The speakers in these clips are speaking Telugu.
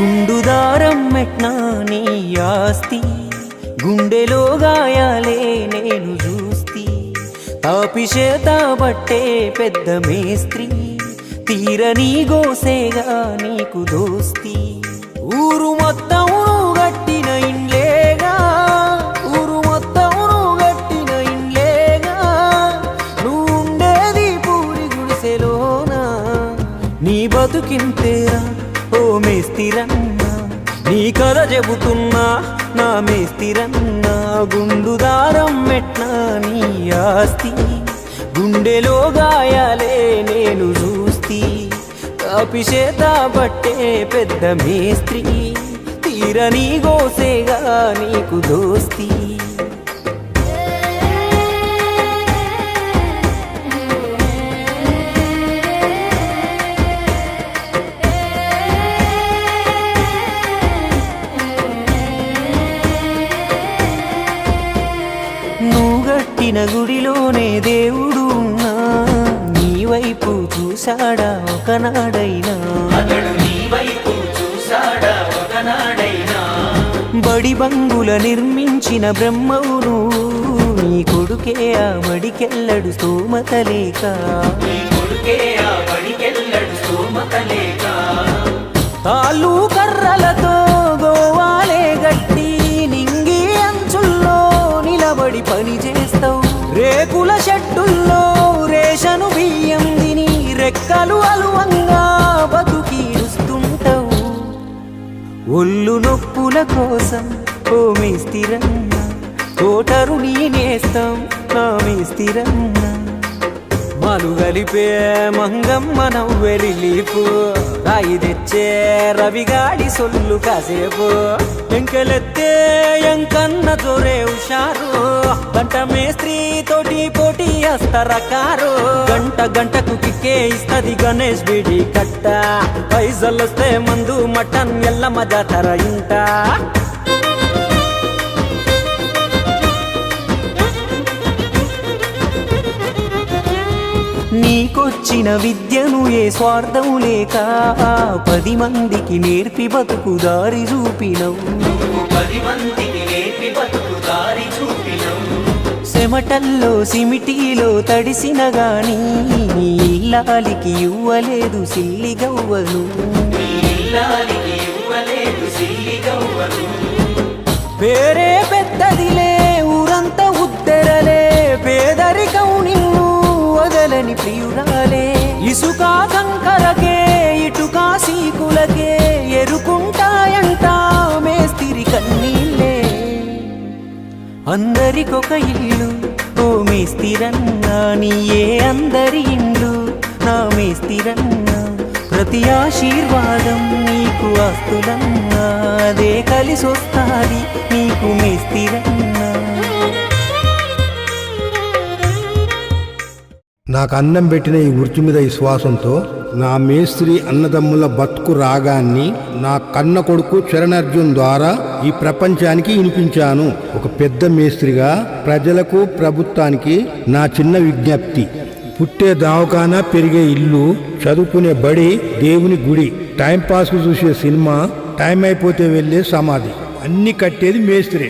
గుండుదారం మెట్నా నీ ఆస్తి, గుండెలో గాయాలే నేను చూస్తి. తాపిచేత బట్టే పెద్ద మేస్త్రి, తీరని గోసేగా నీకు దోస్తి. ఊరు మొత్తం గట్టిన ఇండ్లేగా, ఊరు మొత్తం గట్టిన ఇండ్లేగా, నువ్వుండేది పూరి గుడిసెలోనా. నీ బతుకింతేరా ఓ మేస్తిరన్నా, నీ కథ చెబుతున్నా నా మేస్తిరన్నా. గుండుదారం మెట్నా నీ ఆస్తి, గుండెలో గాయాలే నేను చూస్తి. కాపిచేత బట్టే పెద్ద మేస్త్రి, తీరని గోసేగా నీకు దోస్తి. నువ్వు గట్టిన గుడిలోనే దేవుడు ఉన్నా, నీ వైపు చూశాడా ఒకనాడైనా, బడి బంగుల నిర్మించిన బ్రహ్మవును, నీ కొడుకే ఆ బడికెళ్ళడు స్తోమత లేక. తాళ్ళు కర్రలతో గోవాలే గట్టి నింగి అంచుల్లో నిలబడి పని చేస్తావు. రేకుల షెడ్డుల్లో రేషను బియ్యం తిని రెక్కలు అలువంగా బతుకీడుస్తుంటావు. ఒళ్ళు నొప్పుల కోసం ఓ మేస్తిరన్నా, తోటరు నీ నేస్తం నా మేస్తిరన్నా. మలు గలిపే మంగమ్మ నవ్వెలిపు, రాయి తెచ్చే రవిగాడి సొల్లు కాసేపు. ఎంకెలెత్తే ఎంకన్న జోరే హుషారు, గంట మేస్త్రి తోటి పోటీ వస్తరకారు. గంట గంటకు కిక్కే ఇస్తది గణేష్ బిడి కట్ట, పైసలొస్తే మందు మటన్ ఎల్లమ్మ జాతర ఇంట. నీకొచ్చిన విద్యను ఏ స్వార్థం లేక 10 మందికి నేర్పి బతుకు దారి చూపినవు. చెమటల్లో సిమిటిలో తడిసిన గాని ఇల్లాలికి ఇవ్వలేదు సిల్లి గవ్వను. పేరే పెద్దదిలే ఊరంతా ఉద్దెరలే, పేదరికం నిన్ను వదలని ప్రియురాలే. ఇసుక కంకరకే ఇటుక సీకులకే ఎరుకుంటాయంట మేస్తిరి కన్నీళ్ళే. అందరికొక ఇల్లు ఓ మేస్తిరన్నా, నీయే అందరి ఇండ్లు నా మేస్తిరన్నా. ప్రతి ఆశీర్వాదం నీకు ఆస్తులన్నా, అదే కలిసొస్తాది నీకు మేస్తిరన్నా. నాకు అన్నం పెట్టిన ఈ వృత్తి మీద విశ్వాసంతో నా మేస్త్రి అన్నదమ్ముల బతుకు రాగాన్ని నా కన్న కొడుకు చరణార్జున్ ద్వారా ఈ ప్రపంచానికి వినిపించాను. ఒక పెద్ద మేస్త్రిగా ప్రజలకు ప్రభుత్వానికి నా చిన్న విజ్ఞప్తి: పుట్టే దవాఖానా, పెరిగే ఇల్లు, చదువుకునే బడి, దేవుని గుడి, టైంపాస్కు చూసే సినిమా, టైం అయిపోతే వెళ్ళే సమాధి అన్ని కట్టేది మేస్త్రి.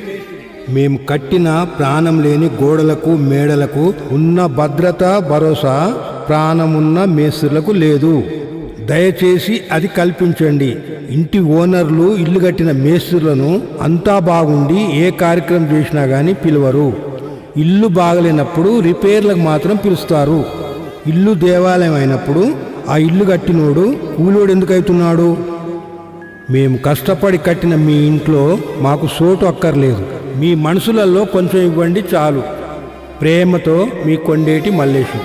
మేము కట్టిన ప్రాణం లేని గోడలకు, మేడలకు ఉన్న భద్రత, భరోసా ప్రాణమున్న మేస్త్రులకు లేదు. దయచేసి అది కల్పించండి. ఇంటి ఓనర్లు ఇల్లు కట్టిన మేస్త్రులను అంతా బాగుండి ఏ కార్యక్రమం చేసినా కానీ పిలవరు. ఇల్లు బాగలేనప్పుడు రిపేర్లకు మాత్రం పిలుస్తారు. ఇల్లు దేవాలయం అయినప్పుడు ఆ ఇల్లు కట్టినోడు కూలోడు ఎందుకు అవుతున్నాడు? మేము కష్టపడి కట్టిన మీ ఇంట్లో మాకు సోటు అక్కర్లేదు. మీ మనసులలో కొంచెం ఇవ్వండి చాలు. ప్రేమతో మీ కొండేటి మల్లేశం.